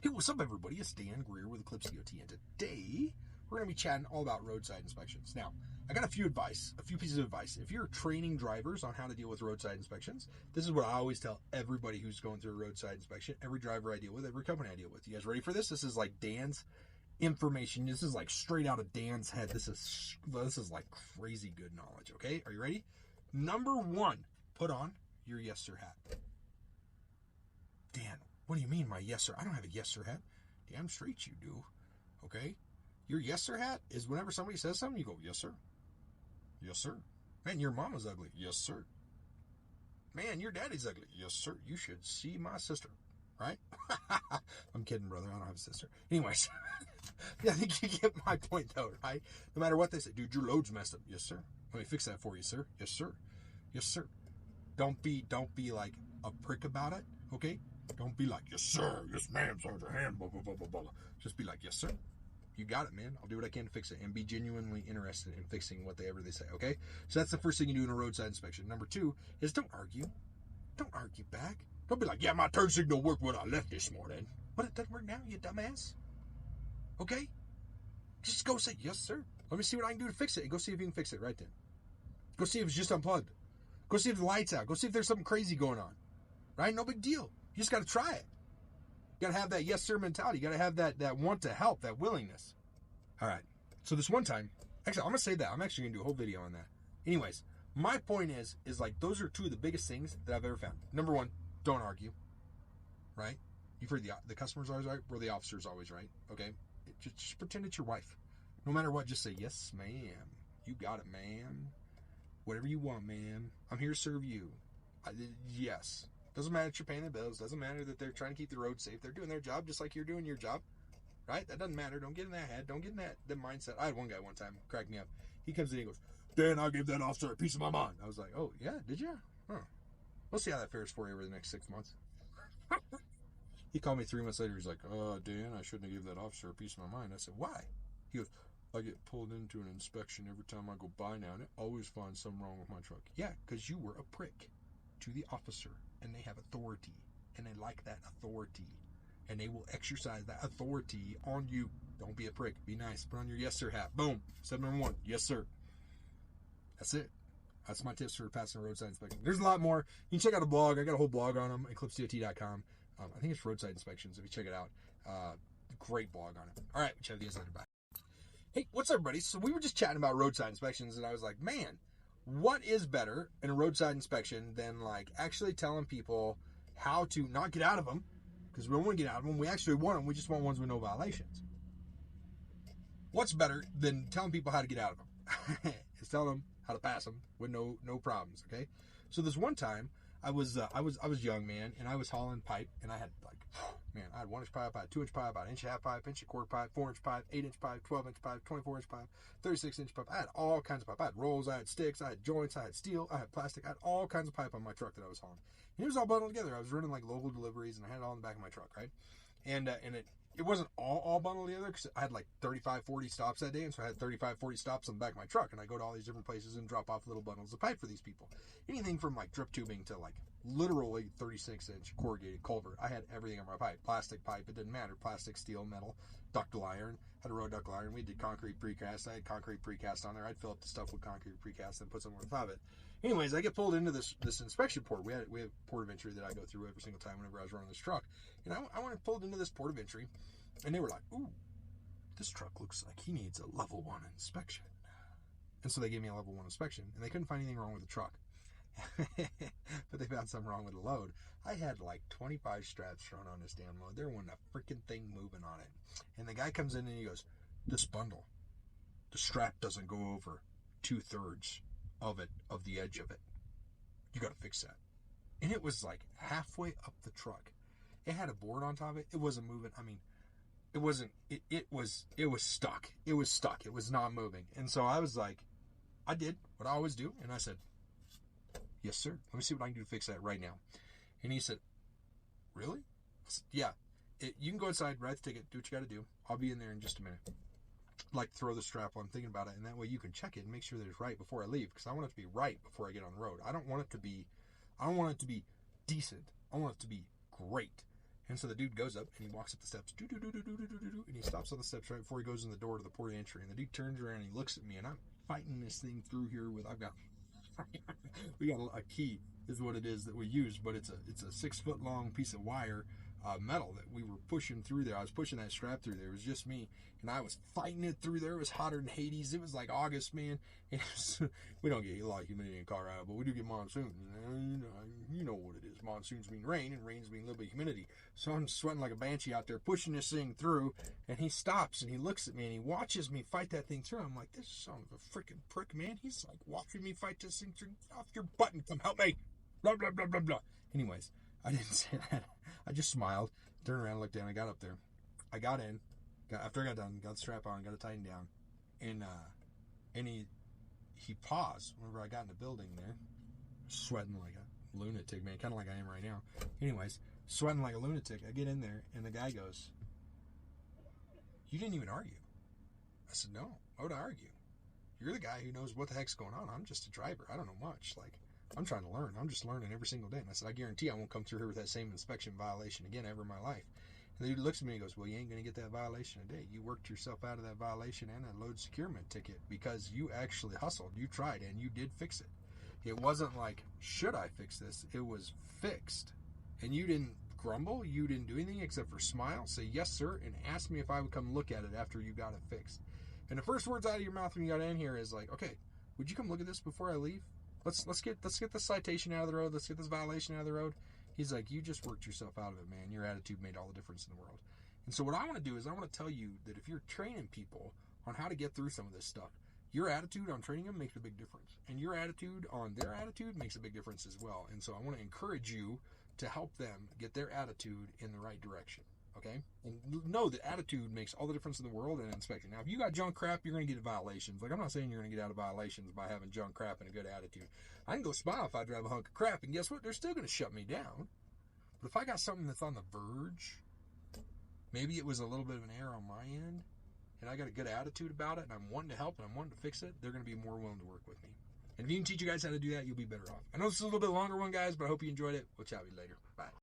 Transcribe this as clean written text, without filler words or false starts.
Hey, what's up, everybody? It's Dan Greer with Eclipse DOT, and today we're going to be chatting all about roadside inspections. Now, I got a few pieces of advice. If you're training drivers on how to deal with roadside inspections, this is what I always tell everybody who's going through a roadside inspection, every driver I deal with, every company I deal with. You guys ready for this? This is like Dan's information. This is like straight out of Dan's head. This is like crazy good knowledge, okay? Are you ready? Number one, put on your yes sir hat. Dan, what do you mean my yes sir? I don't have a yes sir hat. Damn straight you do, okay? Your yes sir hat is whenever somebody says something, you go, yes sir. Yes sir. Man, your mama's ugly. Yes sir. Man, your daddy's ugly. Yes sir. You should see my sister, right? I'm kidding, brother. I don't have a sister. Anyways, yeah, I think you get my point though, right? No matter what they say, dude, your load's messed up. Yes sir. Let me fix that for you, sir. Yes sir. Yes sir. Don't be like a prick about it, okay? Don't be like, yes sir, yes ma'am, Sergeant Ham, blah, blah, blah, blah, blah. Just be like, yes sir, you got it, man. I'll do what I can to fix it, and be genuinely interested in fixing whatever they say, okay? So that's the first thing you do in a roadside inspection. Number two is don't argue. Don't argue back. Don't be like, yeah, my turn signal worked when I left this morning. But it doesn't work now, you dumbass. Okay? Just go say, yes sir. Let me see what I can do to fix it, and go see if you can fix it right then. Go see if it's just unplugged. Go see if the light's out. Go see if there's something crazy going on. Right? No big deal. You just got to try it. You got to have that yes sir mentality. You got to have that want to help, that willingness. All right. So this one time, actually, I'm going to say that. I'm actually going to do a whole video on that. Anyways, my point is like those are two of the biggest things that I've ever found. Number one, don't argue. Right? You've heard the customer's always right, or the officer's always right. Okay? Just pretend it's your wife. No matter what, just say, yes, ma'am. You got it, ma'am. Whatever you want, ma'am. I'm here to serve you. Yes. Doesn't matter that you're paying the bills. Doesn't matter that they're trying to keep the road safe. They're doing their job just like you're doing your job. Right? That doesn't matter. Don't get in that head. Don't get in that mindset. I had one guy one time crack me up. He comes in and he goes, Dan, I gave that officer a piece of my mind. I was like, oh, yeah? Did you? Huh. We'll see how that fares for you over the next 6 months. He called me 3 months later. He's like, Dan, I shouldn't have given that officer a piece of my mind. I said, why? He goes, I get pulled into an inspection every time I go by now, and it always finds something wrong with my truck. Yeah, because you were a prick to the officer, and they have authority, and they like that authority, and they will exercise that authority on you. Don't be a prick. Be nice. Put on your yes sir hat. Boom. Step number one. Yes sir. That's it. That's my tips for passing a roadside inspection. There's a lot more. You can check out a blog. I got a whole blog on them, eclipsedot.com. I think it's roadside inspections if you check it out. Great blog on it. All right. Chat with you guys later. Bye. Hey, what's up, everybody? So we were just chatting about roadside inspections, and I was like, man, what is better in a roadside inspection than like actually telling people how to not get out of them, because we don't want to get out of them. We actually want them. We just want ones with no violations. What's better than telling people how to get out of them? Is telling them how to pass them with no problems. Okay. So this one time I was young, man, and I was hauling pipe, and I had like, man, I had 1 inch pipe, I had 2 inch pipe, I had 1.5 inch pipe, 1 1/4 pipe, 4 inch pipe, 8 inch pipe, 12 inch pipe, 24 inch pipe, 36 inch pipe. I had all kinds of pipe. I had rolls, I had sticks, I had joints, I had steel, I had plastic. I had all kinds of pipe on my truck that I was hauling. And it was all bundled together. I was running like local deliveries, and I had it all in the back of my truck, right? And it wasn't all bundled together, because I had like 35, 40 stops that day, and so I had 35, 40 stops on the back of my truck, and I go to all these different places and drop off little bundles of pipe for these people. Anything from like drip tubing to like literally 36 inch corrugated culvert. I had everything on my pipe. Plastic pipe, it didn't matter. Plastic, steel, metal, ductile iron. Had a road ductile iron. We did concrete precast. I had concrete precast on there. I'd fill up the stuff with concrete precast and put some on top of it. Anyways, I get pulled into this inspection port. We have port of entry that I go through every single time whenever I was running this truck. And I went pulled into this port of entry, and they were like, ooh, this truck looks like he needs a level 1 inspection. And so they gave me a level 1 inspection, and they couldn't find anything wrong with the truck. But they found something wrong with the load. I had like 25 straps thrown on this damn load. There wasn't a freaking thing moving on it. And the guy comes in and he goes, this bundle, the strap doesn't go over 2/3 of the edge of it. You got to fix that. And it was like halfway up the truck. It had a board on top of it. It wasn't moving. I mean, it wasn't, it was stuck. It was stuck. It was not moving. And so I was like, I did what I always do. And I said, yes, sir. Let me see what I can do to fix that right now. And he said, really? I said, yeah. You can go inside, write the ticket, do what you got to do. I'll be in there in just a minute. Like, throw the strap on, thinking about it, and that way you can check it and make sure that it's right before I leave, because I want it to be right before I get on the road. I don't want it to be decent. I want it to be great. And so the dude goes up and he walks up the steps, and he stops on the steps right before he goes in the door to the port entry. And the dude turns around and he looks at me, and I'm fighting this thing through here with we got a key is what it is that we use, but it's a 6 foot long piece of wire, metal that we were pushing through there. I was pushing that strap through there. It was just me, and I was fighting it through there. It was hotter than Hades. It was like August, man. And we don't get a lot of humidity in Colorado, but we do get monsoons. You know what it is. Monsoons mean rain, and rains mean a little bit of humidity. So I'm sweating like a banshee out there, pushing this thing through, and he stops, and he looks at me, and he watches me fight that thing through. I'm like, this son of a freaking prick, man. He's like watching me fight this thing through. Get off your button. Come help me. Blah, blah, blah, blah, blah. Anyways, I didn't say that. I just smiled, turned around, looked down. I got up there. I got in. After I got done, got the strap on, got it tightened down. And he paused whenever I got in the building there, sweating like a lunatic, man, kind of like I am right now. Anyways, sweating like a lunatic. I get in there, and the guy goes, "You didn't even argue." I said, "No, why would I argue? You're the guy who knows what the heck's going on. I'm just a driver. I don't know much. Like, I'm trying to learn. I'm just learning every single day." And I said, "I guarantee I won't come through here with that same inspection violation again ever in my life." And the dude looks at me and goes, "Well, you ain't going to get that violation today. You worked yourself out of that violation and that load securement ticket because you actually hustled. You tried, and you did fix it. It wasn't like, should I fix this? It was fixed. And you didn't grumble. You didn't do anything except for smile, say, 'Yes, sir,' and ask me if I would come look at it after you got it fixed." And the first words out of your mouth when you got in here is like, "Okay, would you come look at this before I leave? Let's get this citation out of the road. Let's get this violation out of the road." He's like, "You just worked yourself out of it, man. Your attitude made all the difference in the world." And so what I want to do is I want to tell you that if you're training people on how to get through some of this stuff, your attitude on training them makes a big difference. And your attitude on their attitude makes a big difference as well. And so I want to encourage you to help them get their attitude in the right direction. Okay? And know that attitude makes all the difference in the world in inspection. Now, if you got junk crap, you're going to get violations. Like, I'm not saying you're going to get out of violations by having junk crap and a good attitude. I can go smile if I drive a hunk of crap, and guess what? They're still going to shut me down. But if I got something that's on the verge, maybe it was a little bit of an error on my end, and I got a good attitude about it, and I'm wanting to help, and I'm wanting to fix it, they're going to be more willing to work with me. And if you can teach you guys how to do that, you'll be better off. I know this is a little bit longer one, guys, but I hope you enjoyed it. We'll chat with you later. Bye.